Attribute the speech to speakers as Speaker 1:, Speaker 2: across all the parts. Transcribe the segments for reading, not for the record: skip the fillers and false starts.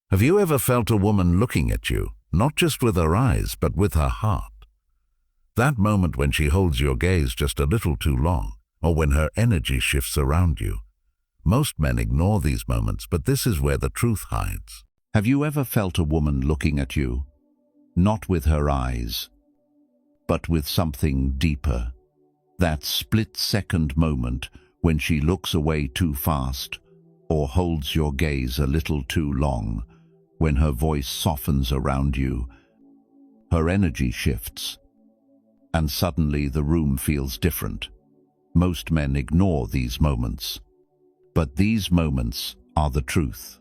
Speaker 1: Have you ever felt a woman looking at you, not just with her eyes, but with her heart? That moment when she holds your gaze just a little too long, or when her energy shifts around you. Most men ignore these moments, but this is where the truth hides.
Speaker 2: Have you ever felt a woman looking at you, not with her eyes, but with something deeper? That split-second moment when she looks away too fast or holds your gaze a little too long, when her voice softens around you, her energy shifts, and suddenly the room feels different. Most men ignore these moments, but these moments are the truth.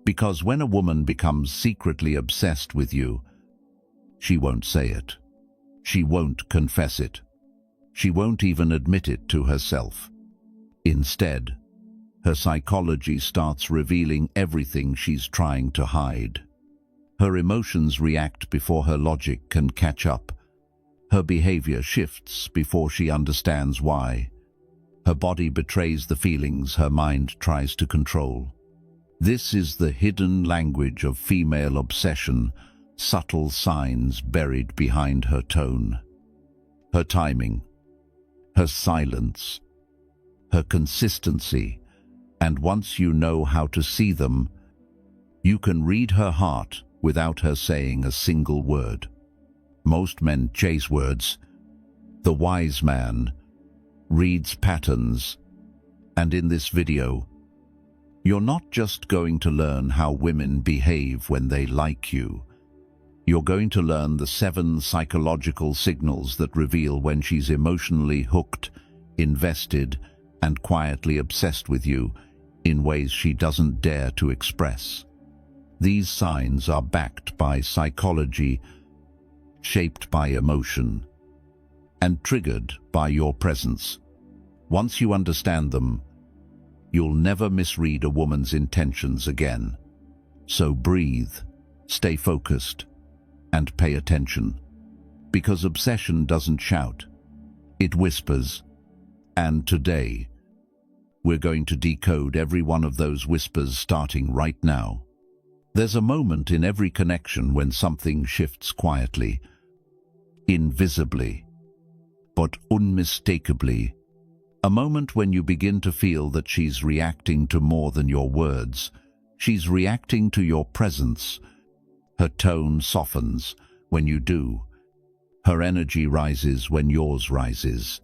Speaker 2: Because when a woman becomes secretly obsessed with you, she won't say it. She won't confess it. She won't even admit it to herself. Instead, her psychology starts revealing everything she's trying to hide. Her emotions react before her logic can catch up. Her behavior shifts before she understands why. Her body betrays the feelings her mind tries to control. This is the hidden language of female obsession, subtle signs buried behind her tone. Her timing, her silence, her consistency, and once you know how to see them, you can read her heart without her saying a single word. Most men chase words. The wise man reads patterns. And in this video, you're not just going to learn how women behave when they like you. You're going to learn the 7 psychological signals that reveal when she's emotionally hooked, invested, and quietly obsessed with you in ways she doesn't dare to express. These signs are backed by psychology, shaped by emotion, and triggered by your presence. Once you understand them, you'll never misread a woman's intentions again. So breathe, stay focused, and pay attention. Because obsession doesn't shout, it whispers. And today, we're going to decode every one of those whispers starting right now. There's a moment in every connection when something shifts quietly, invisibly, but unmistakably. A moment when you begin to feel that she's reacting to more than your words. She's reacting to your presence. Her tone softens when you do. Her energy rises when yours rises.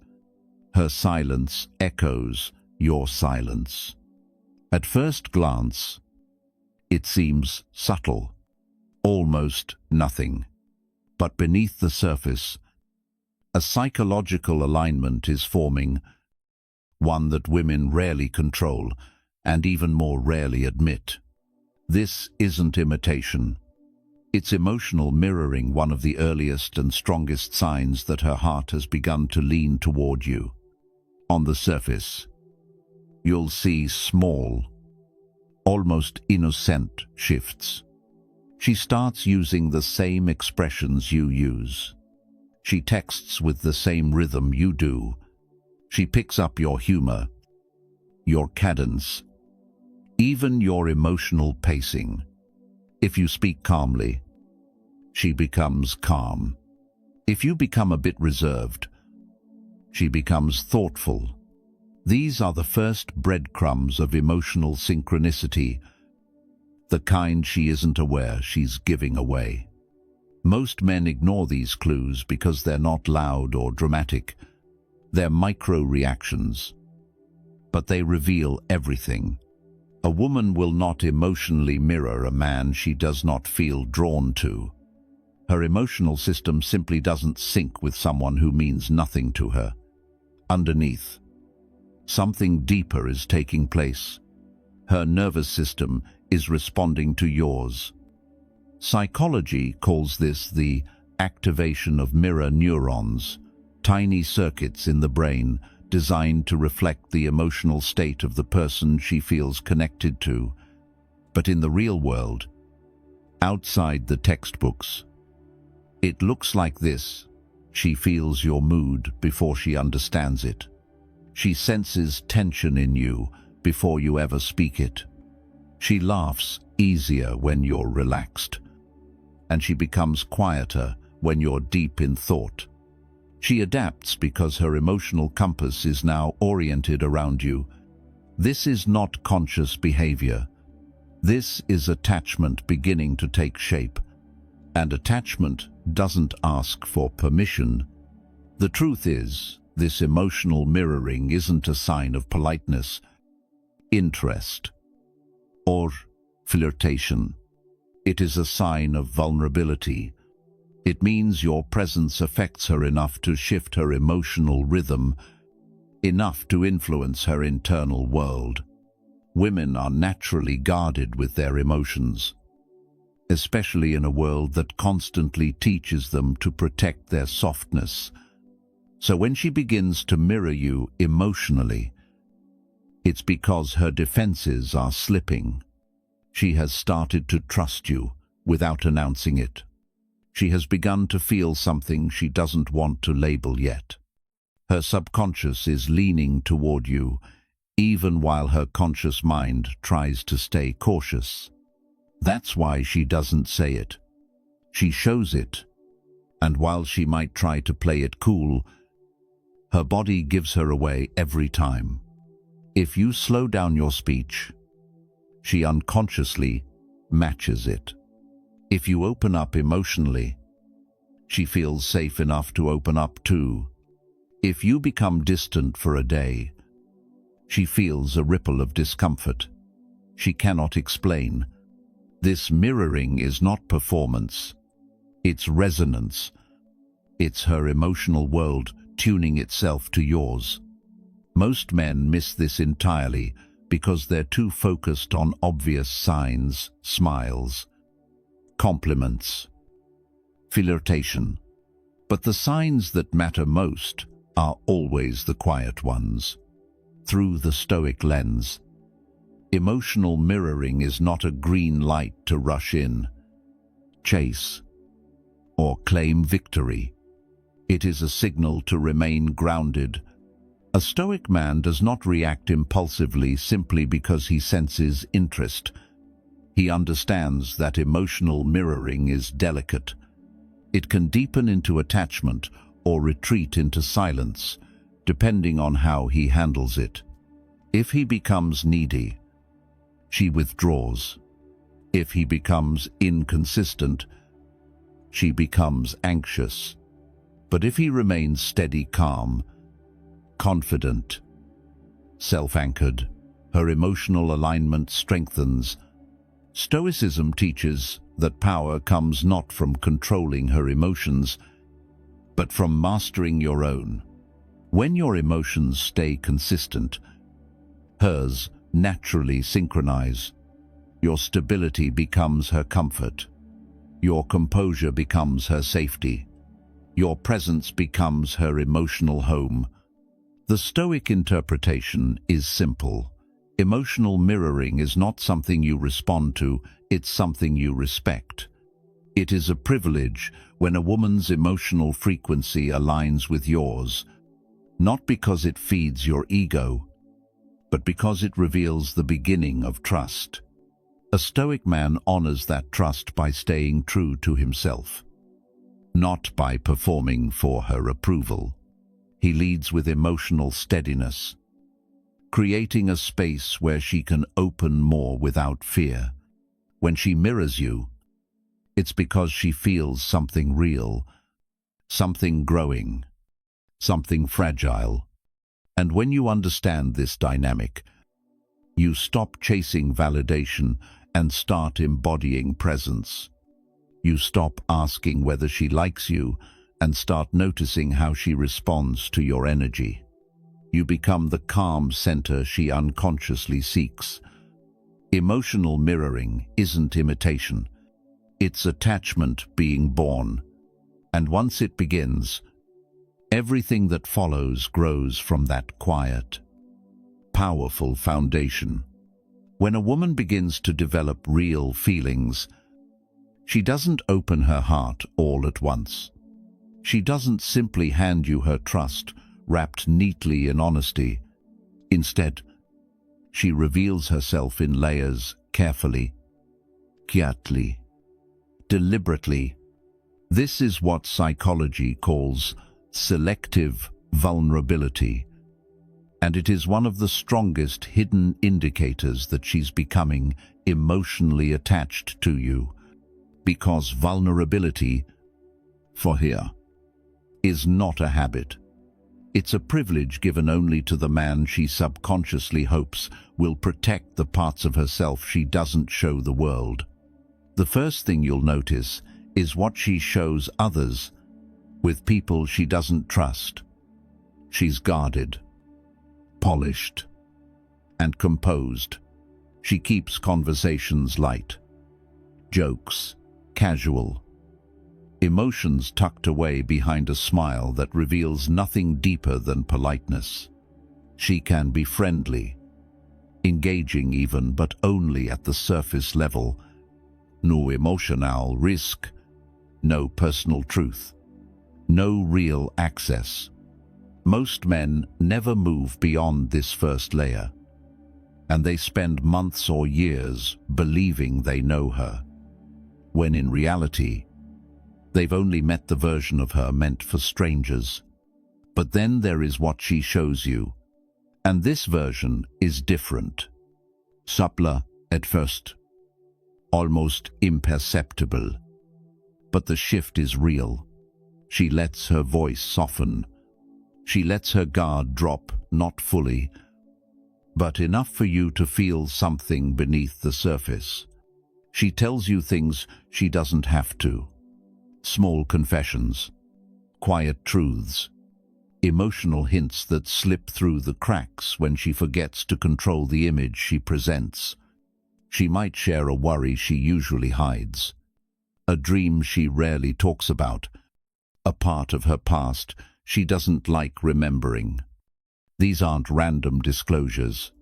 Speaker 2: Her silence echoes your silence. At first glance, it seems subtle, almost nothing. But beneath the surface, a psychological alignment is forming, one that women rarely control and even more rarely admit. This isn't imitation. It's emotional mirroring, one of the earliest and strongest signs that her heart has begun to lean toward you. On the surface, you'll see small, almost innocent shifts. She starts using the same expressions you use. She texts with the same rhythm you do. She picks up your humor, your cadence, even your emotional pacing. If you speak calmly, she becomes calm. If you become a bit reserved, she becomes thoughtful. These are the first breadcrumbs of emotional synchronicity, the kind she isn't aware she's giving away. Most men ignore these clues because they're not loud or dramatic. They're micro-reactions, but they reveal everything. A woman will not emotionally mirror a man she does not feel drawn to. Her emotional system simply doesn't sync with someone who means nothing to her. Underneath, something deeper is taking place. Her nervous system is responding to yours. Psychology calls this the activation of mirror neurons, tiny circuits in the brain designed to reflect the emotional state of the person she feels connected to. But in the real world, outside the textbooks, it looks like this. She feels your mood before she understands it. She senses tension in you before you ever speak it. She laughs easier when you're relaxed, and she becomes quieter when you're deep in thought. She adapts because her emotional compass is now oriented around you. This is not conscious behavior. This is attachment beginning to take shape, and attachment doesn't ask for permission. The truth is, this emotional mirroring isn't a sign of politeness, interest, or flirtation. It is a sign of vulnerability. It means your presence affects her enough to shift her emotional rhythm, enough to influence her internal world. Women are naturally guarded with their emotions, especially in a world that constantly teaches them to protect their softness. So when she begins to mirror you emotionally, it's because her defenses are slipping. She has started to trust you without announcing it. She has begun to feel something she doesn't want to label yet. Her subconscious is leaning toward you, even while her conscious mind tries to stay cautious. That's why she doesn't say it. She shows it, and while she might try to play it cool, her body gives her away every time. If you slow down your speech, she unconsciously matches it. If you open up emotionally, she feels safe enough to open up too. If you become distant for a day, she feels a ripple of discomfort she cannot explain. This mirroring is not performance, it's resonance. It's her emotional world tuning itself to yours. Most men miss this entirely because they're too focused on obvious signs, smiles, compliments, flirtation. But the signs that matter most are always the quiet ones. Through the Stoic lens, emotional mirroring is not a green light to rush in, chase, or claim victory. It is a signal to remain grounded. A Stoic man does not react impulsively simply because he senses interest. He understands that emotional mirroring is delicate. It can deepen into attachment or retreat into silence, depending on how he handles it. If he becomes needy, she withdraws. If he becomes inconsistent, she becomes anxious. But if he remains steady, calm, confident, self-anchored, her emotional alignment strengthens. Stoicism teaches that power comes not from controlling her emotions, but from mastering your own. When your emotions stay consistent, hers naturally synchronize. Your stability becomes her comfort. Your composure becomes her safety. Your presence becomes her emotional home. The Stoic interpretation is simple. Emotional mirroring is not something you respond to, it's something you respect. It is a privilege when a woman's emotional frequency aligns with yours, not because it feeds your ego, but because it reveals the beginning of trust. A Stoic man honors that trust by staying true to himself, not by performing for her approval. He leads with emotional steadiness, creating a space where she can open more without fear. When she mirrors you, it's because she feels something real, something growing, something fragile. And when you understand this dynamic, you stop chasing validation and start embodying presence. You stop asking whether she likes you and start noticing how she responds to your energy. You become the calm center she unconsciously seeks. Emotional mirroring isn't imitation. It's attachment being born. And once it begins, everything that follows grows from that quiet, powerful foundation. When a woman begins to develop real feelings, she doesn't open her heart all at once. She doesn't simply hand you her trust, wrapped neatly in honesty. Instead, she reveals herself in layers carefully. quietly, deliberately. This is what psychology calls selective vulnerability, and it is one of the strongest hidden indicators that she's becoming emotionally attached to you, because vulnerability, for her, is not a habit. It's a privilege given only to the man she subconsciously hopes will protect the parts of herself she doesn't show the world. The first thing you'll notice is what she shows others with people she doesn't trust. She's guarded, polished, and composed. She keeps conversations light, jokes casual, emotions tucked away behind a smile that reveals nothing deeper than politeness. She can be friendly, engaging even, but only at the surface level. No emotional risk, no personal truth, no real access. Most men never move beyond this first layer, and they spend months or years believing they know her, when in reality, they've only met the version of her meant for strangers. But then there is what she shows you, and this version is different. Subtle at first, almost imperceptible. But the shift is real. She lets her voice soften. She lets her guard drop, not fully, but enough for you to feel something beneath the surface. She tells you things she doesn't have to. Small confessions, quiet truths, emotional hints that slip through the cracks when she forgets to control the image she presents. She might share a worry she usually hides, a dream she rarely talks about, a part of her past she doesn't like remembering. These aren't random disclosures.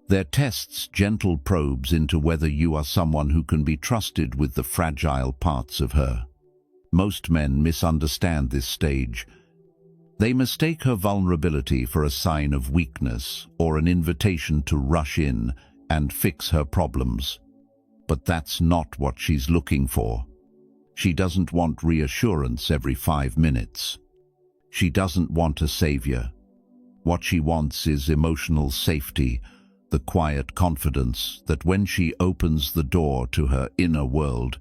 Speaker 2: They're tests, gentle probes into whether you are someone who can be trusted with the fragile parts of her. Most men misunderstand this stage. They mistake her vulnerability for a sign of weakness or an invitation to rush in and fix her problems. But that's not what she's looking for. She doesn't want reassurance every 5 minutes. She doesn't want a savior. What she wants is emotional safety, the quiet confidence that when she opens the door to her inner world,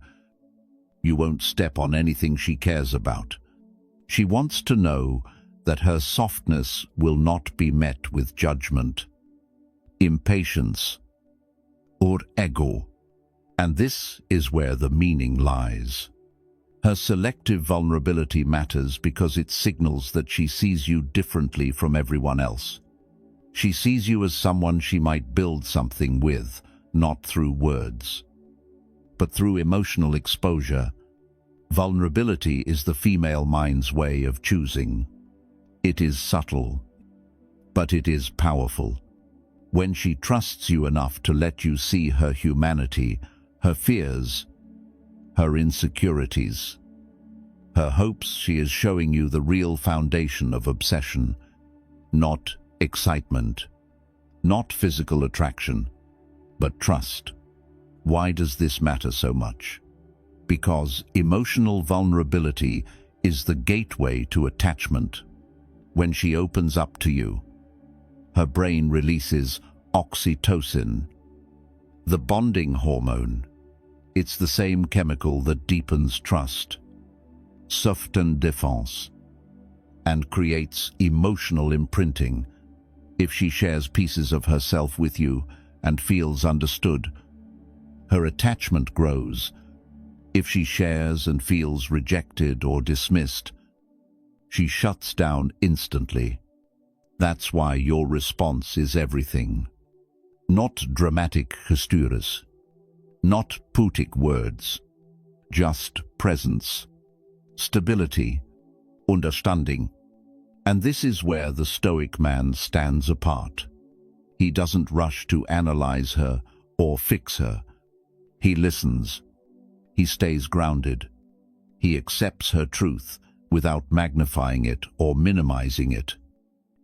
Speaker 2: you won't step on anything she cares about. She wants to know that her softness will not be met with judgment, impatience, or ego. And this is where the meaning lies. Her selective vulnerability matters because it signals that she sees you differently from everyone else. She sees you as someone she might build something with, not through words, but through emotional exposure. Vulnerability is the female mind's way of choosing. It is subtle, but it is powerful. When she trusts you enough to let you see her humanity, her fears, her insecurities, her hopes, she is showing you the real foundation of obsession, not excitement, not physical attraction, but trust. Why does this matter so much? Because emotional vulnerability is the gateway to attachment. When she opens up to you, her brain releases oxytocin, the bonding hormone. It's the same chemical that deepens trust, softens defense, and creates emotional imprinting. If she shares pieces of herself with you and feels understood, her attachment grows. If she shares and feels rejected or dismissed, she shuts down instantly. That's why your response is everything. Not dramatic gestures, not poetic words, just presence, stability, understanding. And this is where the Stoic man stands apart. He doesn't rush to analyze her or fix her. He listens. He stays grounded. He accepts her truth without magnifying it or minimizing it.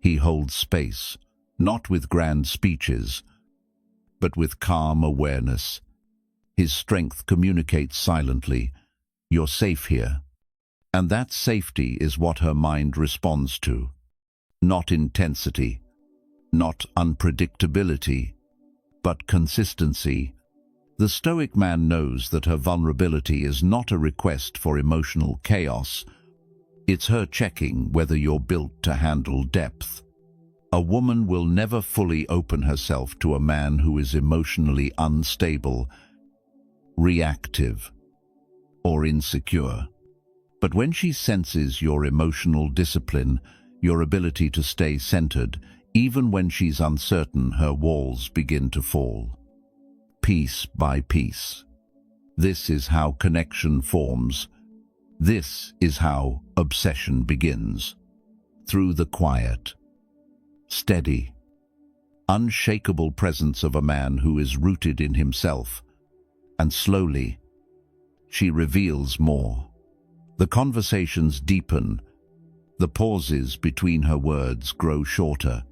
Speaker 2: He holds space, not with grand speeches, but with calm awareness. His strength communicates silently, "You're safe here." And that safety is what her mind responds to. Not intensity, not unpredictability, but consistency. The Stoic man knows that her vulnerability is not a request for emotional chaos. It's her checking whether you're built to handle depth. A woman will never fully open herself to a man who is emotionally unstable, reactive, or insecure. But when she senses your emotional discipline, your ability to stay centered, even when she's uncertain, her walls begin to fall. Piece by piece. This is how connection forms. This is how obsession begins. Through the quiet, steady, unshakable presence of a man who is rooted in himself. And slowly, she reveals more. The conversations deepen. The pauses between her words grow shorter.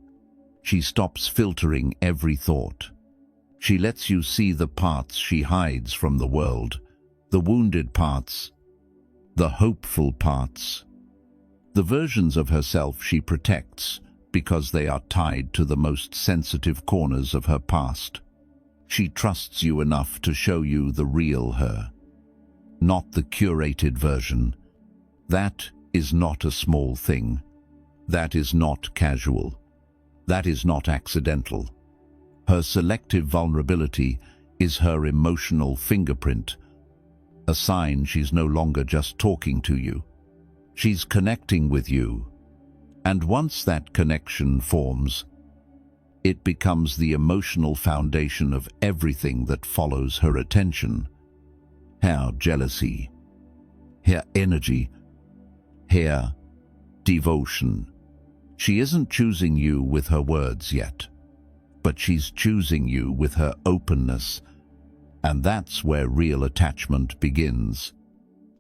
Speaker 2: She stops filtering every thought. She lets you see the parts she hides from the world, the wounded parts, the hopeful parts, the versions of herself she protects because they are tied to the most sensitive corners of her past. She trusts you enough to show you the real her, not the curated version. That is not a small thing. That is not casual. That is not accidental. Her selective vulnerability is her emotional fingerprint, a sign she's no longer just talking to you. She's connecting with you. And once that connection forms, it becomes the emotional foundation of everything that follows her attention. Her jealousy, her energy, her devotion. She isn't choosing you with her words yet, but she's choosing you with her openness, and that's where real attachment begins.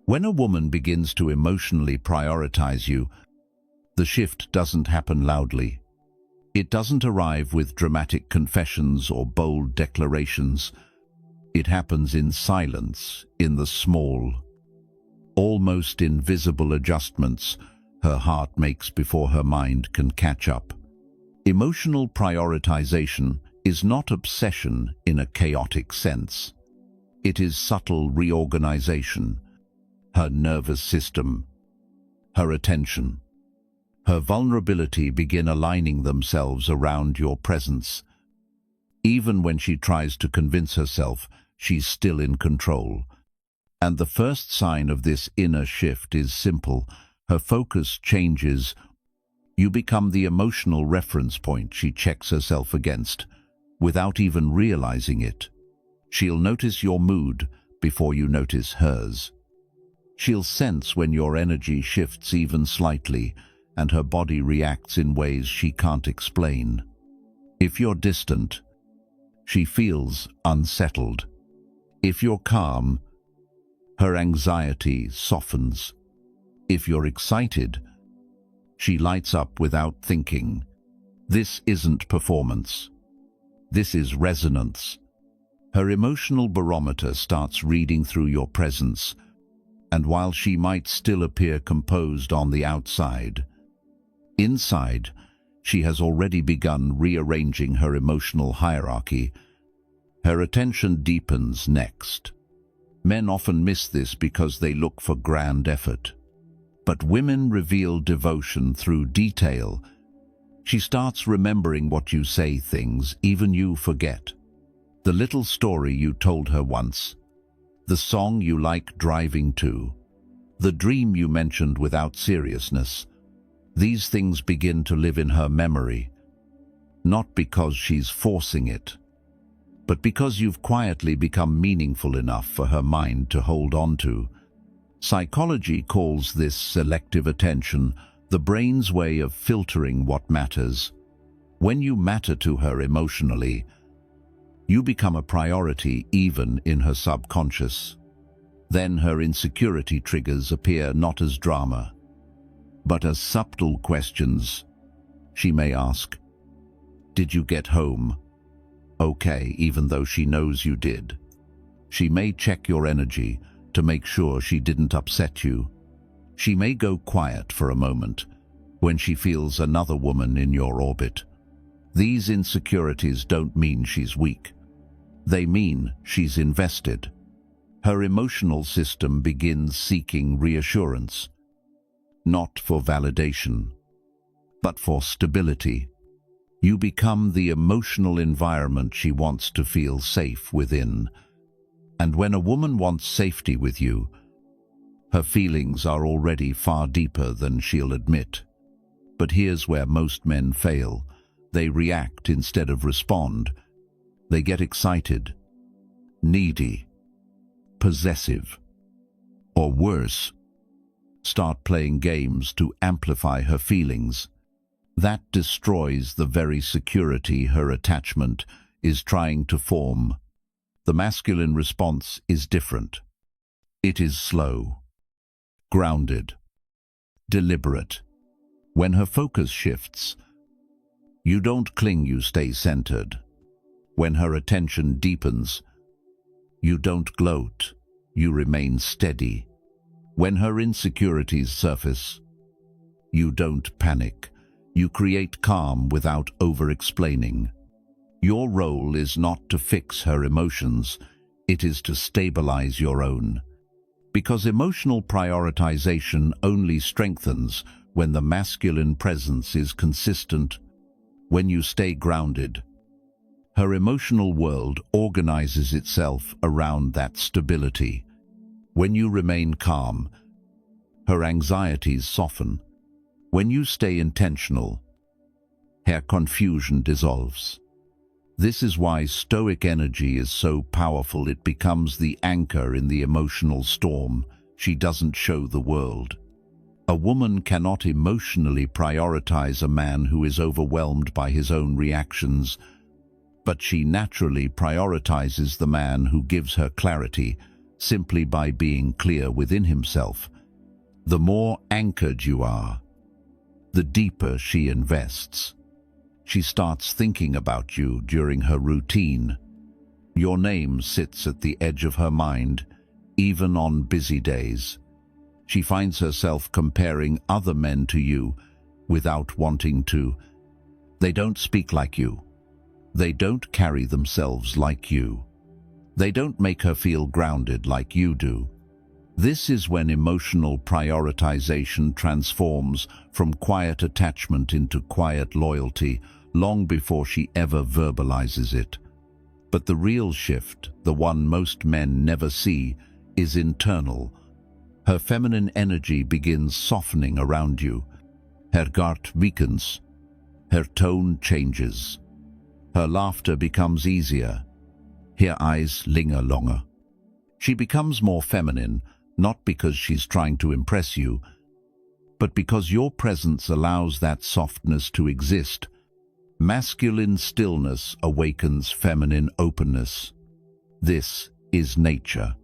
Speaker 2: When a woman begins to emotionally prioritize you, the shift doesn't happen loudly. It doesn't arrive with dramatic confessions or bold declarations. It happens in silence, in the small, almost invisible adjustments her heart makes before her mind can catch up. Emotional prioritization is not obsession in a chaotic sense. It is subtle reorganization. Her nervous system, her attention, her vulnerability begin aligning themselves around your presence. Even when she tries to convince herself she's still in control. And the first sign of this inner shift is simple. Her focus changes. You become the emotional reference point she checks herself against, without even realizing it. She'll notice your mood before you notice hers. She'll sense when your energy shifts even slightly, and her body reacts in ways she can't explain. If you're distant, she feels unsettled. If you're calm, her anxiety softens. If you're excited, she lights up without thinking. This isn't performance. This is resonance. Her emotional barometer starts reading through your presence, and while she might still appear composed on the outside, inside, she has already begun rearranging her emotional hierarchy. Her attention deepens next. Men often miss this because they look for grand effort. But women reveal devotion through detail. She starts remembering what you say, things even you forget. The little story you told her once, the song you like driving to, the dream you mentioned without seriousness. These things begin to live in her memory, not because she's forcing it, but because you've quietly become meaningful enough for her mind to hold on to. Psychology calls this selective attention, the brain's way of filtering what matters. When you matter to her emotionally, you become a priority even in her subconscious. Then her insecurity triggers appear not as drama, but as subtle questions. She may ask, "Did you get home?" Okay, even though she knows you did. She may check your energy to make sure she didn't upset you. She may go quiet for a moment when she feels another woman in your orbit. These insecurities don't mean she's weak. They mean she's invested. Her emotional system begins seeking reassurance, not for validation, but for stability. You become the emotional environment she wants to feel safe within. And when a woman wants safety with you, her feelings are already far deeper than she'll admit. But here's where most men fail. They react instead of respond. They get excited, needy, possessive, or worse, start playing games to amplify her feelings. That destroys the very security her attachment is trying to form. The masculine response is different. It is slow, grounded, deliberate. When her focus shifts, you don't cling, you stay centered. When her attention deepens, you don't gloat, you remain steady. When her insecurities surface, you don't panic. You create calm without over-explaining. Your role is not to fix her emotions, it is to stabilize your own. Because emotional prioritization only strengthens when the masculine presence is consistent. When you stay grounded, her emotional world organizes itself around that stability. When you remain calm, her anxieties soften. When you stay intentional, her confusion dissolves. This is why Stoic energy is so powerful. It becomes the anchor in the emotional storm she doesn't show the world. A woman cannot emotionally prioritize a man who is overwhelmed by his own reactions, but she naturally prioritizes the man who gives her clarity simply by being clear within himself. The more anchored you are, the deeper she invests. She starts thinking about you during her routine. Your name sits at the edge of her mind, even on busy days. She finds herself comparing other men to you without wanting to. They don't speak like you. They don't carry themselves like you. They don't make her feel grounded like you do. This is when emotional prioritization transforms from quiet attachment into quiet loyalty, long before she ever verbalizes it. But the real shift, the one most men never see, is internal. Her feminine energy begins softening around you. Her guard weakens. Her tone changes. Her laughter becomes easier. Her eyes linger longer. She becomes more feminine, not because she's trying to impress you, but because your presence allows that softness to exist. Masculine stillness awakens feminine openness. This is nature,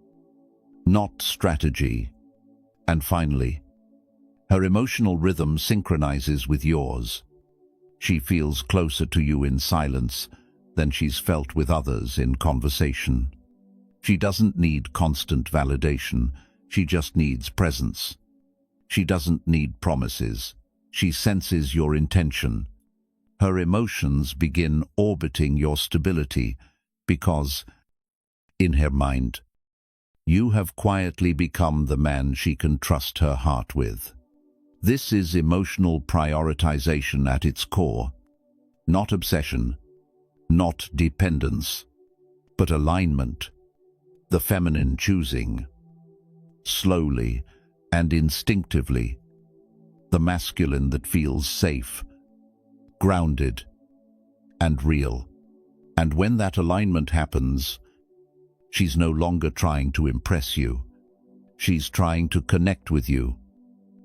Speaker 2: not strategy. And finally, her emotional rhythm synchronizes with yours. She feels closer to you in silence than she's felt with others in conversation. She doesn't need constant validation. She just needs presence. She doesn't need promises. She senses your intention. Her emotions begin orbiting your stability because, in her mind, you have quietly become the man she can trust her heart with. This is emotional prioritization at its core. Not obsession, not dependence, but alignment. The feminine choosing, slowly and instinctively, the masculine that feels safe, grounded, and real. And when that alignment happens, she's no longer trying to impress you. She's trying to connect with you.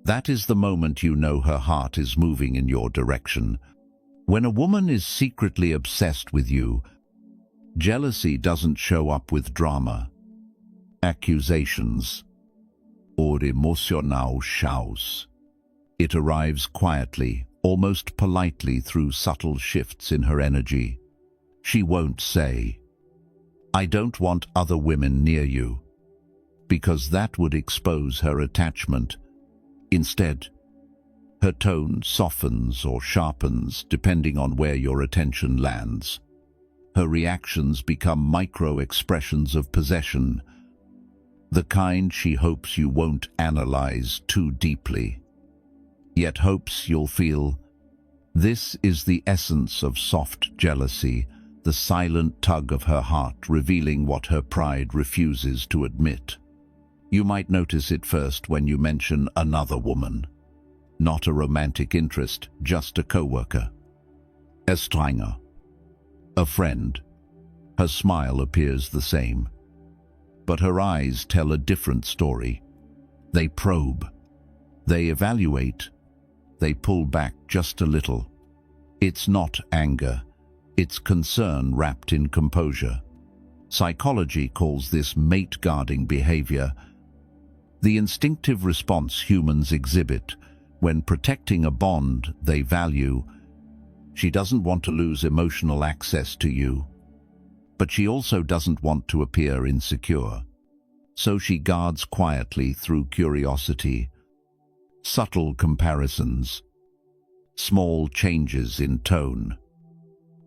Speaker 2: That is the moment you know her heart is moving in your direction. When a woman is secretly obsessed with you, jealousy doesn't show up with drama, accusations, or emotional shouts. It arrives quietly, almost politely, through subtle shifts in her energy. She won't say, "I don't want other women near you," because that would expose her attachment. Instead, her tone softens or sharpens depending on where your attention lands. Her reactions become micro-expressions of possession, the kind she hopes you won't analyze too deeply, yet hopes you'll feel. This is the essence of soft jealousy, the silent tug of her heart revealing what her pride refuses to admit. You might notice it first when you mention another woman. Not a romantic interest, just a coworker. A stranger. A friend. Her smile appears the same. But her eyes tell a different story. They probe. They evaluate. They pull back just a little. It's not anger. It's concern wrapped in composure. Psychology calls this mate-guarding behavior, the instinctive response humans exhibit when protecting a bond they value. She doesn't want to lose emotional access to you, but she also doesn't want to appear insecure. So she guards quietly through curiosity, subtle comparisons, small changes in tone,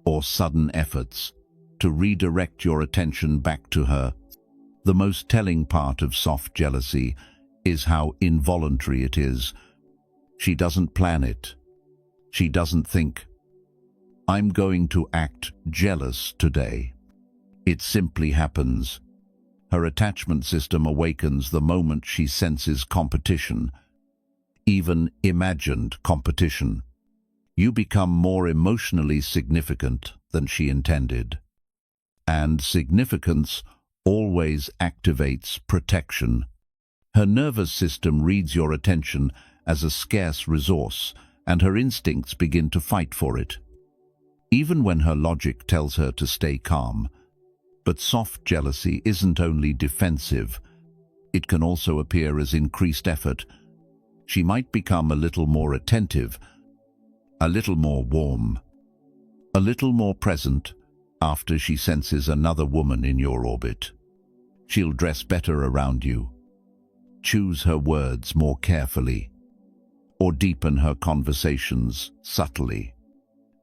Speaker 2: or sudden efforts to redirect your attention back to her. The most telling part of soft jealousy is how involuntary it is. She doesn't plan it. She doesn't think, "I'm going to act jealous today." It simply happens. Her attachment system awakens the moment she senses competition, even imagined competition. You become more emotionally significant than she intended. And significance always activates protection. Her nervous system reads your attention as a scarce resource, and her instincts begin to fight for it, even when her logic tells her to stay calm. But soft jealousy isn't only defensive, it can also appear as increased effort. She might become a little more attentive, a little more warm, a little more present after she senses another woman in your orbit. She'll dress better around you, choose her words more carefully, or deepen her conversations subtly,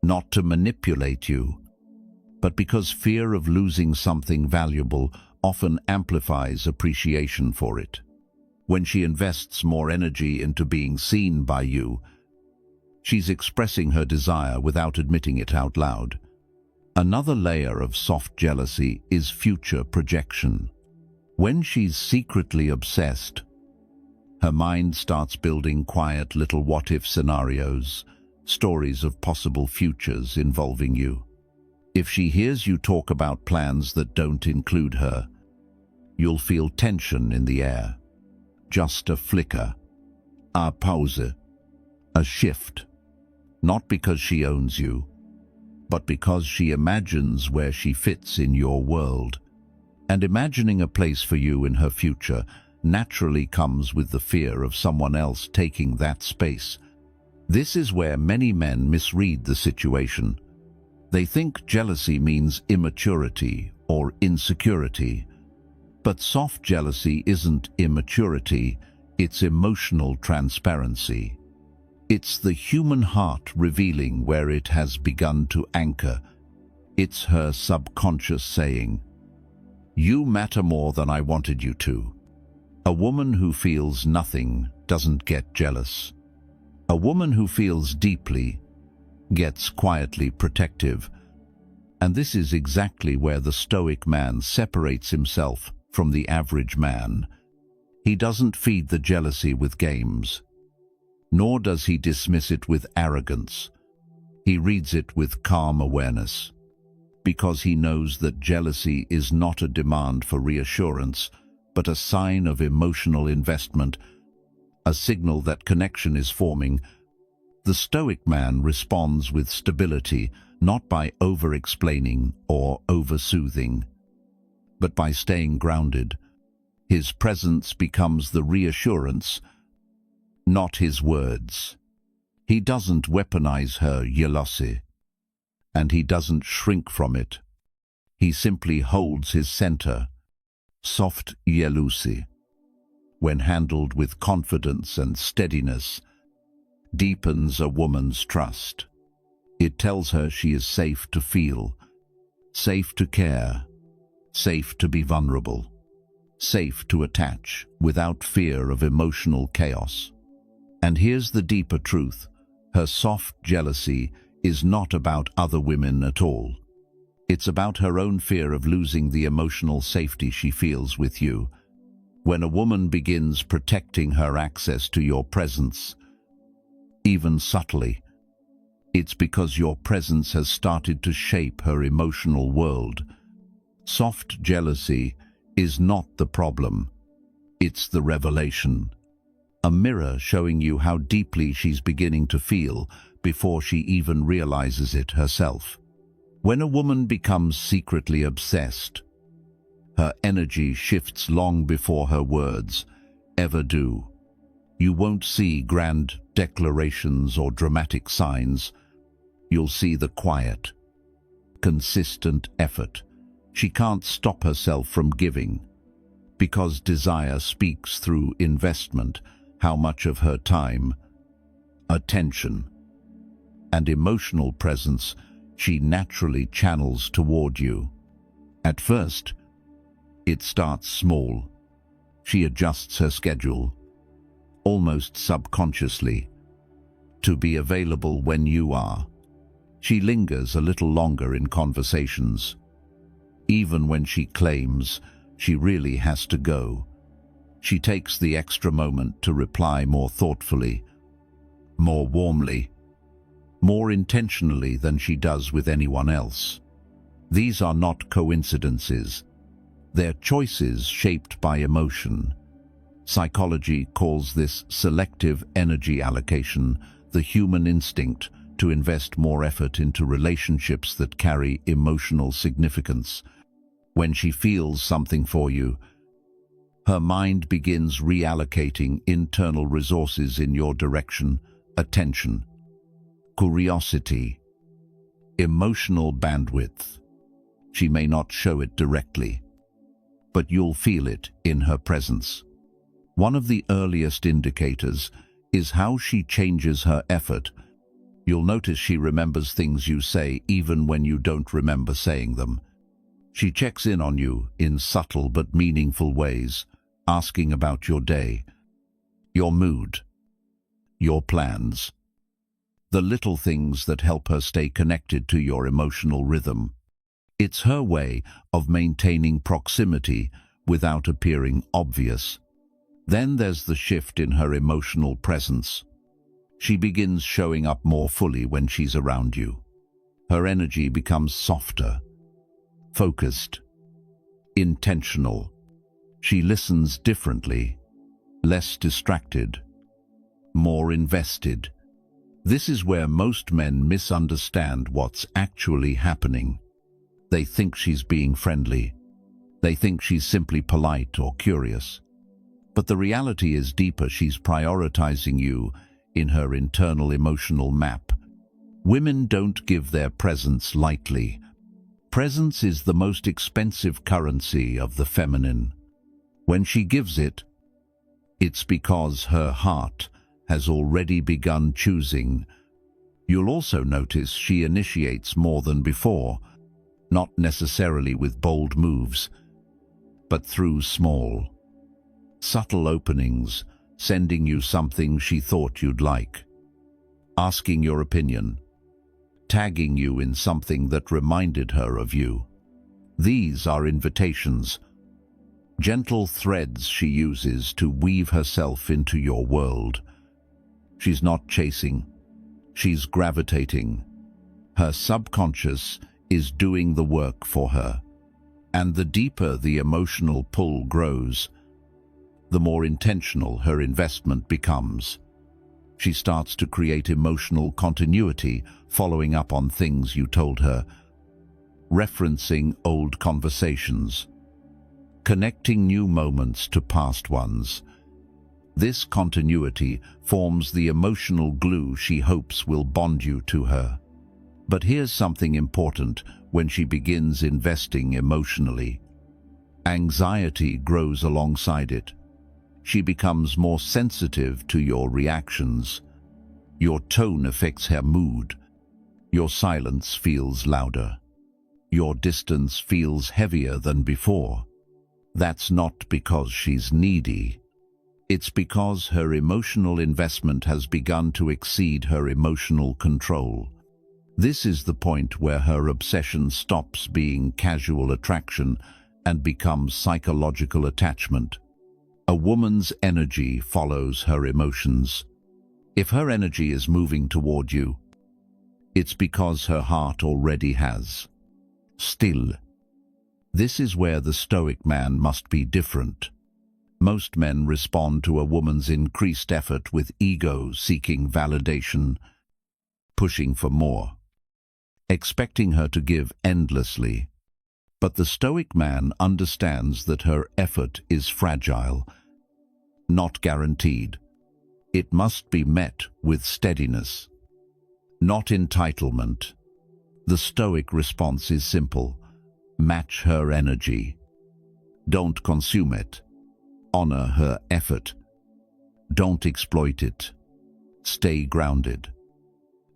Speaker 2: not to manipulate you, but because fear of losing something valuable often amplifies appreciation for it. When she invests more energy into being seen by you, she's expressing her desire without admitting it out loud. Another layer of soft jealousy is future projection. When she's secretly obsessed, her mind starts building quiet little what-if scenarios, stories of possible futures involving you. If she hears you talk about plans that don't include her, you'll feel tension in the air. Just a flicker, a pause, a shift. Not because she owns you, but because she imagines where she fits in your world. And imagining a place for you in her future naturally comes with the fear of someone else taking that space. This is where many men misread the situation. They think jealousy means immaturity or insecurity. But soft jealousy isn't immaturity, it's emotional transparency. It's the human heart revealing where it has begun to anchor. It's her subconscious saying, "You matter more than I wanted you to." A woman who feels nothing doesn't get jealous. A woman who feels deeply gets quietly protective. And this is exactly where the Stoic man separates himself from the average man. He doesn't feed the jealousy with games, nor does he dismiss it with arrogance. He reads it with calm awareness, because he knows that jealousy is not a demand for reassurance, but a sign of emotional investment, a signal that connection is forming. The Stoic man responds with stability, not by over-explaining or over-soothing, but by staying grounded. His presence becomes the reassurance, not his words. He doesn't weaponize her jealousy, and he doesn't shrink from it. He simply holds his center. Soft jealousy, when handled with confidence and steadiness, deepens a woman's trust. It tells her she is safe to feel, safe to care, safe to be vulnerable, safe to attach without fear of emotional chaos. And here's the deeper truth. Her soft jealousy is not about other women at all. It's about her own fear of losing the emotional safety she feels with you. When a woman begins protecting her access to your presence, even subtly, it's because your presence has started to shape her emotional world. Soft jealousy is not the problem. It's the revelation. A mirror showing you how deeply she's beginning to feel before she even realizes it herself. When a woman becomes secretly obsessed, her energy shifts long before her words ever do. You won't see grand declarations or dramatic signs. You'll see the quiet, consistent effort. She can't stop herself from giving, because desire speaks through investment, how much of her time, attention, and emotional presence she naturally channels toward you. At first, it starts small. She adjusts her schedule, almost subconsciously, to be available when you are. She lingers a little longer in conversations, even when she claims she really has to go. She takes the extra moment to reply more thoughtfully, more warmly, more intentionally than she does with anyone else. These are not coincidences. They're choices shaped by emotion. Psychology calls this selective energy allocation, the human instinct to invest more effort into relationships that carry emotional significance. When she feels something for you, her mind begins reallocating internal resources in your direction: attention, curiosity, emotional bandwidth. She may not show it directly, but you'll feel it in her presence. One of the earliest indicators is how she changes her effort. You'll notice she remembers things you say even when you don't remember saying them. She checks in on you in subtle but meaningful ways, asking about your day, your mood, your plans, the little things that help her stay connected to your emotional rhythm. It's her way of maintaining proximity without appearing obvious. Then there's the shift in her emotional presence. She begins showing up more fully when she's around you. Her energy becomes softer, focused, intentional. She listens differently, less distracted, more invested. This is where most men misunderstand what's actually happening. They think she's being friendly. They think she's simply polite or curious. But the reality is deeper. She's prioritizing you in her internal emotional map. Women don't give their presence lightly. Presence is the most expensive currency of the feminine. When she gives it, it's because her heart has already begun choosing. You'll also notice she initiates more than before, not necessarily with bold moves, but through small, subtle openings, sending you something she thought you'd like, asking your opinion, tagging you in something that reminded her of you. These are invitations, gentle threads she uses to weave herself into your world. She's not chasing, she's gravitating. Her subconscious is doing the work for her. And the deeper the emotional pull grows, the more intentional her investment becomes. She starts to create emotional continuity, following up on things you told her, referencing old conversations, connecting new moments to past ones. This continuity forms the emotional glue she hopes will bond you to her. But here's something important. when she begins investing emotionally. Anxiety grows alongside it. She becomes more sensitive to your reactions. Your tone affects her mood. Your silence feels louder. Your distance feels heavier than before. That's not because she's needy. It's because her emotional investment has begun to exceed her emotional control. This is the point where her obsession stops being casual attraction and becomes psychological attachment. A woman's energy follows her emotions. If her energy is moving toward you, it's because her heart already has. Still, this is where the Stoic man must be different. Most men respond to a woman's increased effort with ego seeking validation, pushing for more, expecting her to give endlessly. But the Stoic man understands that her effort is fragile, not guaranteed. It must be met with steadiness, not entitlement. The Stoic response is simple: match her energy. Don't consume it. Honor her effort. Don't exploit it. Stay grounded,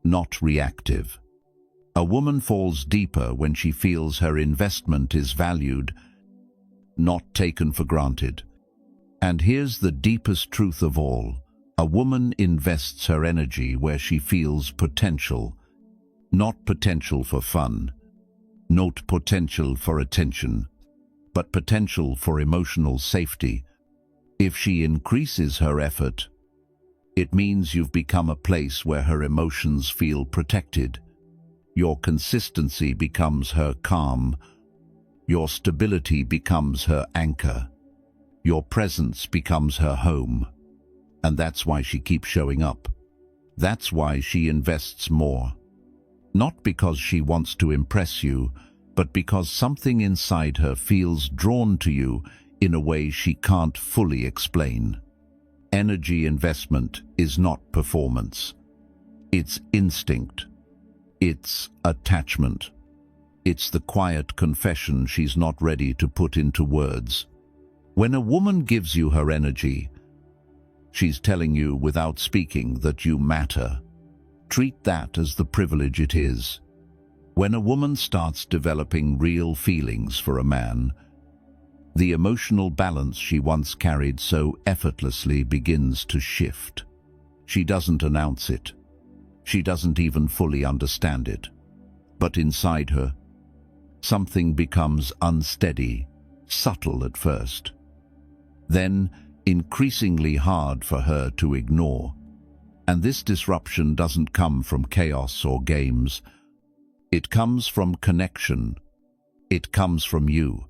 Speaker 2: not reactive. A woman falls deeper when she feels her investment is valued, not taken for granted. And here's the deepest truth of all: a woman invests her energy where she feels potential, not potential for fun, not potential for attention, but potential for emotional safety. If she increases her effort, it means you've become a place where her emotions feel protected. Your consistency becomes her calm. Your stability becomes her anchor. Your presence becomes her home. And that's why she keeps showing up. That's why she invests more. Not because she wants to impress you, but because something inside her feels drawn to you in a way she can't fully explain. Energy investment is not performance. It's instinct. It's attachment. It's the quiet confession she's not ready to put into words. When a woman gives you her energy, she's telling you without speaking that you matter. Treat that as the privilege it is. When a woman starts developing real feelings for a man, the emotional balance she once carried so effortlessly begins to shift. She doesn't announce it. She doesn't even fully understand it. But inside her, something becomes unsteady, subtle at first, then increasingly hard for her to ignore. And this disruption doesn't come from chaos or games. It comes from connection. It comes from you.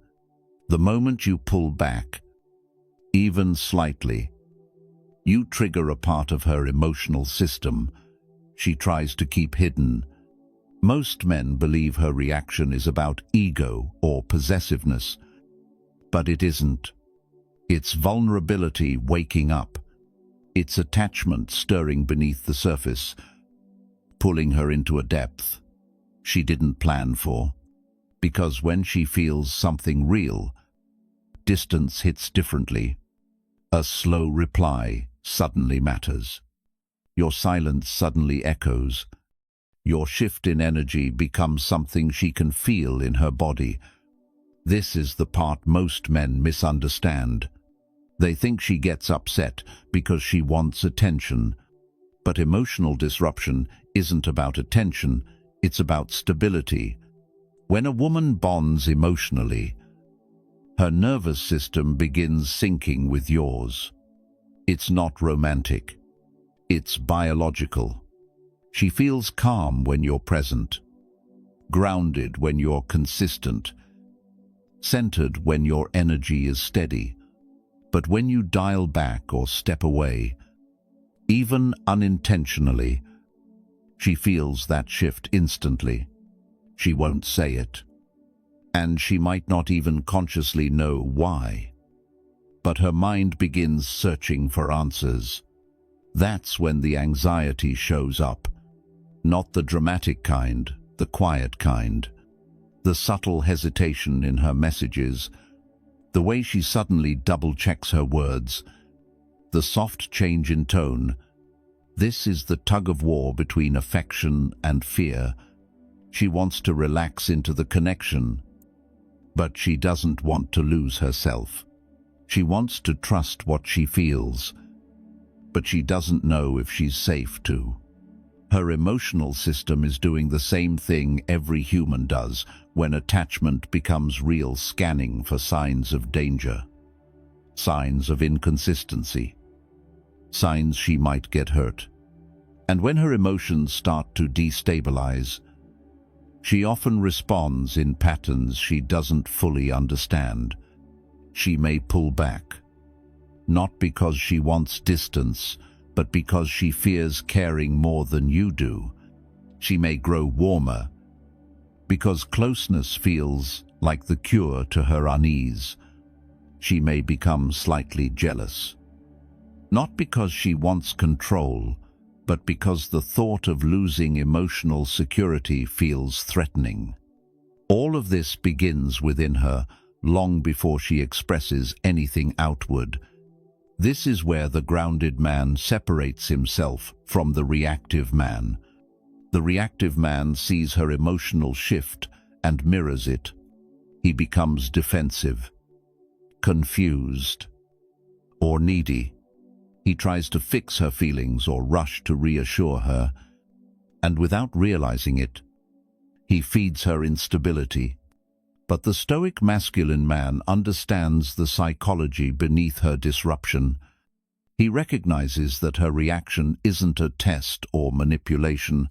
Speaker 2: The moment you pull back, even slightly, you trigger a part of her emotional system she tries to keep hidden. Most men believe her reaction is about ego or possessiveness, but it isn't. It's vulnerability waking up. It's attachment stirring beneath the surface, pulling her into a depth she didn't plan for. Because when she feels something real, distance hits differently. A slow reply suddenly matters. Your silence suddenly echoes. Your shift in energy becomes something she can feel in her body. This is the part most men misunderstand. They think she gets upset because she wants attention. But emotional disruption isn't about attention, it's about stability. When a woman bonds emotionally, her nervous system begins syncing with yours. It's not romantic. It's biological. She feels calm when you're present, grounded when you're consistent, centered when your energy is steady. But when you dial back or step away, even unintentionally, she feels that shift instantly. She won't say it, and she might not even consciously know why. But her mind begins searching for answers. That's when the anxiety shows up. Not the dramatic kind, the quiet kind. The subtle hesitation in her messages, the way she suddenly double-checks her words, the soft change in tone. This is the tug-of-war between affection and fear. She wants to relax into the connection, but she doesn't want to lose herself. She wants to trust what she feels, but she doesn't know if she's safe to. Her emotional system is doing the same thing every human does when attachment becomes real, scanning for signs of danger, signs of inconsistency, signs she might get hurt. And when her emotions start to destabilize, she often responds in patterns she doesn't fully understand. She may pull back, not because she wants distance, but because she fears caring more than you do. She may grow warmer, because closeness feels like the cure to her unease. She may become slightly jealous, not because she wants control, but because the thought of losing emotional security feels threatening. All of this begins within her, long before she expresses anything outward. This is where the grounded man separates himself from the reactive man. The reactive man sees her emotional shift and mirrors it. He becomes defensive, confused, or needy. He tries to fix her feelings or rush to reassure her, and without realizing it, he feeds her instability. But the stoic masculine man understands the psychology beneath her disruption. He recognizes that her reaction isn't a test or manipulation.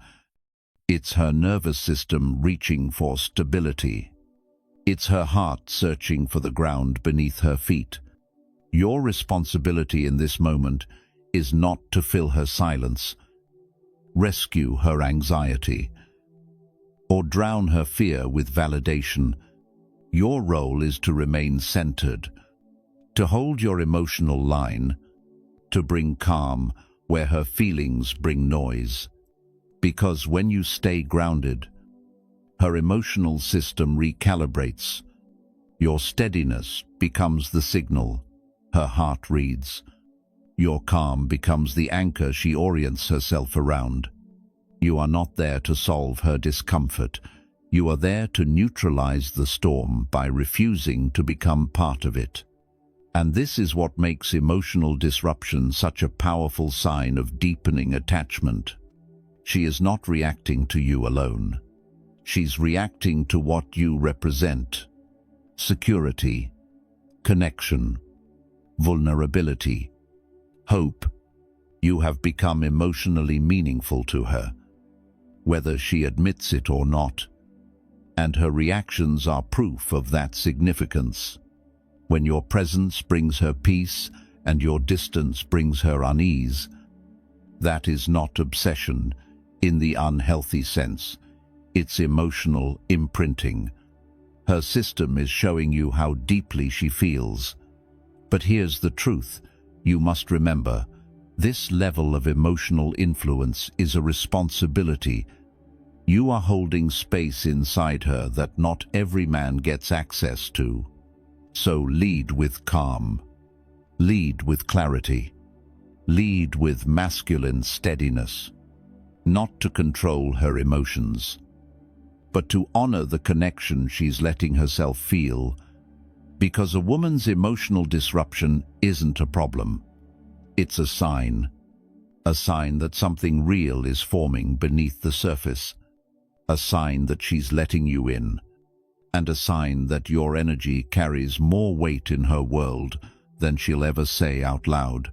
Speaker 2: It's her nervous system reaching for stability. It's her heart searching for the ground beneath her feet. Your responsibility in this moment is not to fill her silence, rescue her anxiety, or drown her fear with validation. Your role is to remain centered, to hold your emotional line, to bring calm where her feelings bring noise. Because when you stay grounded, her emotional system recalibrates. Your steadiness becomes the signal her heart reads. Your calm becomes the anchor she orients herself around. You are not there to solve her discomfort. You are there to neutralize the storm by refusing to become part of it. And this is what makes emotional disruption such a powerful sign of deepening attachment. She is not reacting to you alone. She's reacting to what you represent: security, connection, vulnerability, hope. You have become emotionally meaningful to her, whether she admits it or not, and her reactions are proof of that significance. When your presence brings her peace and your distance brings her unease, that is not obsession in the unhealthy sense. It's emotional imprinting. Her system is showing you how deeply she feels. But here's the truth. You must remember, this level of emotional influence is a responsibility. You are holding space inside her that not every man gets access to. So lead with calm. Lead with clarity. Lead with masculine steadiness. Not to control her emotions, but to honor the connection she's letting herself feel. Because a woman's emotional disruption isn't a problem. It's a sign that something real is forming beneath the surface, a sign that she's letting you in, and a sign that your energy carries more weight in her world than she'll ever say out loud.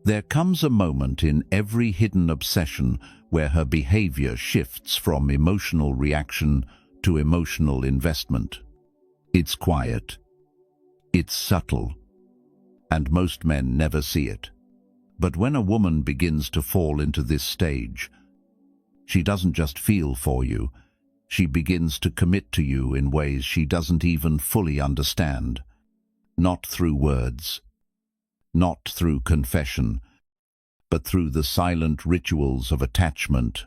Speaker 2: There comes a moment in every hidden obsession where her behavior shifts from emotional reaction to emotional investment. It's quiet. It's subtle, and most men never see it. But when a woman begins to fall into this stage, she doesn't just feel for you, she begins to commit to you in ways she doesn't even fully understand. Not through words, not through confession, but through the silent rituals of attachment.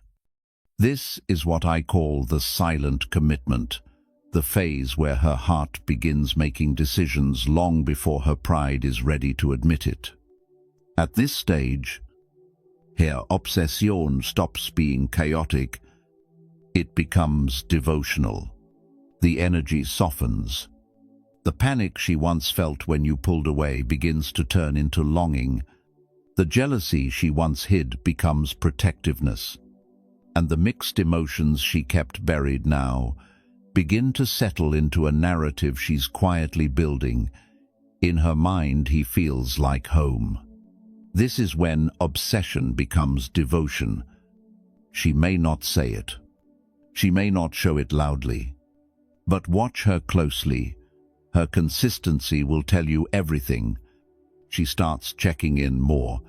Speaker 2: This is what I call the silent commitment. the phase where her heart begins making decisions long before her pride is ready to admit it. At this stage, her obsession stops being chaotic. It becomes devotional. The energy softens. The panic she once felt when you pulled away begins to turn into longing. The jealousy she once hid becomes protectiveness. And the mixed emotions she kept buried now begin to settle into a narrative she's quietly building. In her mind, he feels like home. This is when obsession becomes devotion. She may not say it. She may not show it loudly. But watch her closely. Her consistency will tell you everything. She starts checking in more.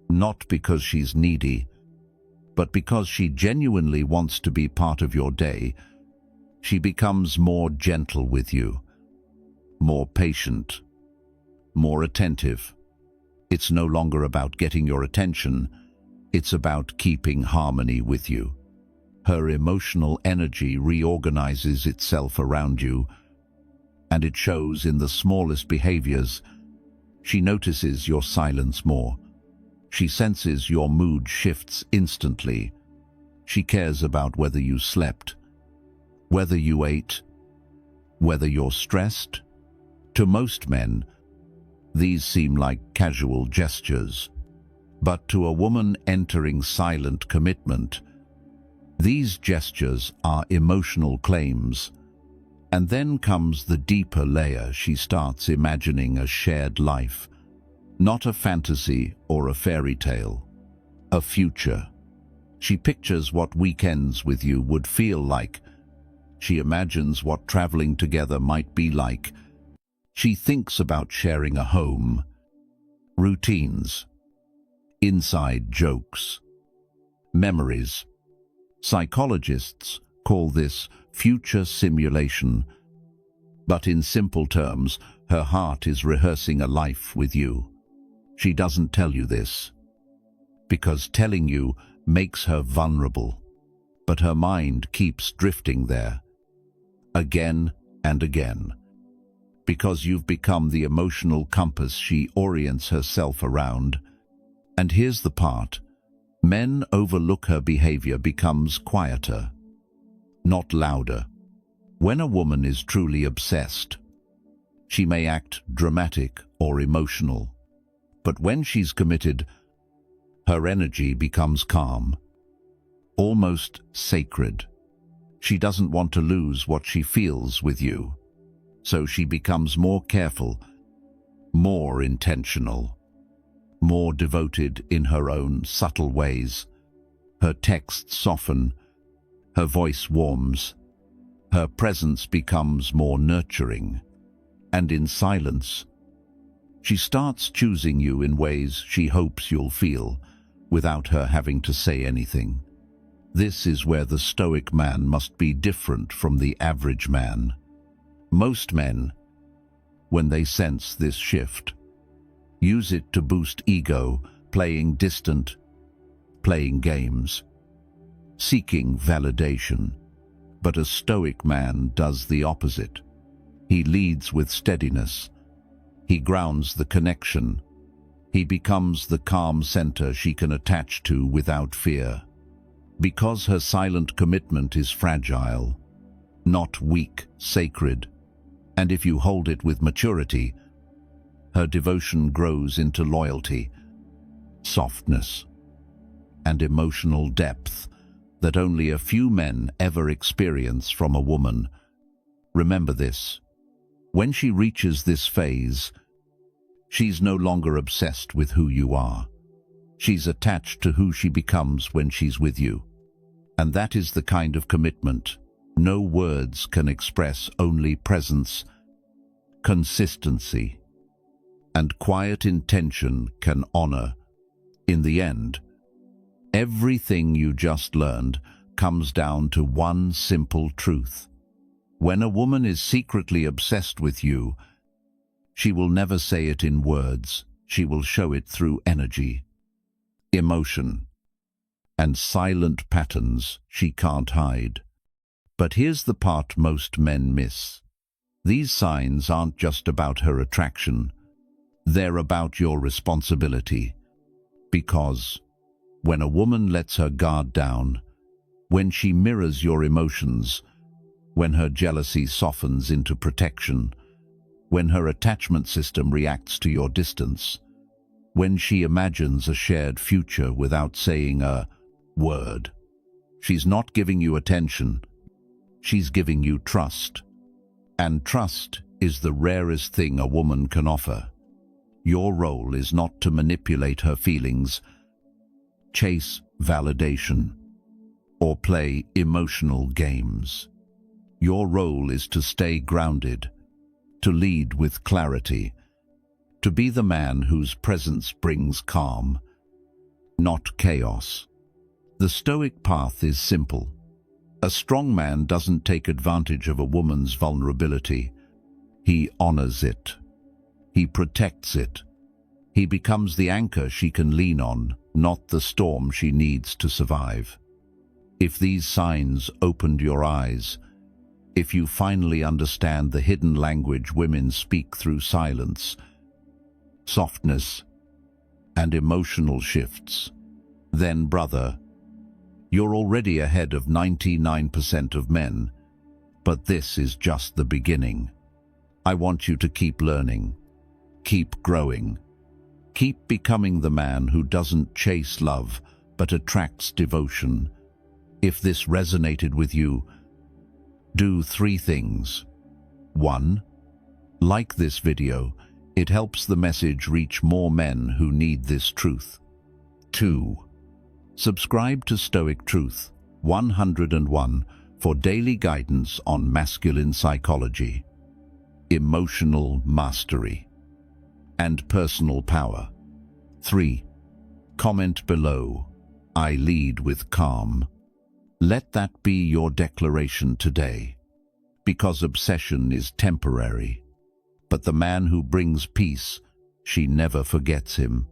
Speaker 2: Not because she's needy, but because she genuinely wants to be part of your day. She becomes more gentle with you, more patient, more attentive. It's no longer about getting your attention. It's about keeping harmony with you. Her emotional energy reorganizes itself around you, and it shows in the smallest behaviors. She notices your silence more. She senses your mood shifts instantly. She cares about whether you slept, whether you ate, whether you're stressed. To most men, these seem like casual gestures. But to a woman entering silent commitment, these gestures are emotional claims. And then comes the deeper layer. She starts imagining a shared life, not a fantasy or a fairy tale, a future. She pictures what weekends with you would feel like. She imagines what traveling together might be like. She thinks about sharing a home, routines, inside jokes, memories. Psychologists call this future simulation, but in simple terms, her heart is rehearsing a life with you. She doesn't tell you this, because telling you makes her vulnerable, but her mind keeps drifting there, again and again, because you've become the emotional compass she orients herself around. And here's the part: men overlook her behavior becomes quieter, not louder. When a woman is truly obsessed, she may act dramatic or emotional, but when she's committed, her energy becomes calm, almost sacred. She doesn't want to lose what she feels with you, so she becomes more careful, more intentional, more devoted in her own subtle ways. Her texts soften, her voice warms, her presence becomes more nurturing, and in silence, she starts choosing you in ways she hopes you'll feel, without her having to say anything. This is where the Stoic man must be different from the average man. Most men, when they sense this shift, use it to boost ego, playing distant, playing games, seeking validation. But a Stoic man does the opposite. He leads with steadiness. He grounds the connection. He becomes the calm center she can attach to without fear. Because her silent commitment is fragile, not weak, sacred, and if you hold it with maturity, her devotion grows into loyalty, softness, and emotional depth that only a few men ever experience from a woman. Remember this: when she reaches this phase, she's no longer obsessed with who you are. She's attached to who she becomes when she's with you. And that is the kind of commitment no words can express, only presence, consistency, and quiet intention can honor. In the end, everything you just learned comes down to one simple truth. When a woman is secretly obsessed with you, she will never say it in words. She will show it through energy, emotion, and silent patterns she can't hide. But here's the part most men miss. These signs aren't just about her attraction. They're about your responsibility. Because when a woman lets her guard down, when she mirrors your emotions, when her jealousy softens into protection, when her attachment system reacts to your distance, when she imagines a shared future without saying a word, she's not giving you attention, she's giving you trust. And trust is the rarest thing a woman can offer. Your role is not to manipulate her feelings, chase validation, or play emotional games. Your role is to stay grounded, to lead with clarity, to be the man whose presence brings calm, not chaos. The Stoic path is simple. A strong man doesn't take advantage of a woman's vulnerability. He honors it. He protects it. He becomes the anchor she can lean on, not the storm she needs to survive. If these signs opened your eyes, if you finally understand the hidden language women speak through silence, softness, and emotional shifts, then, brother, you're already ahead of 99% of men, but this is just the beginning. I want you to keep learning, keep growing, keep becoming the man who doesn't chase love, but attracts devotion. If this resonated with you, do 3 things. 1. Like this video. It helps the message reach more men who need this truth. 2. Subscribe to Stoic Truth 101 for daily guidance on masculine psychology, emotional mastery, and personal power. 3. Comment below. I lead with calm. Let that be your declaration today, because obsession is temporary, but the man who brings peace, she never forgets him.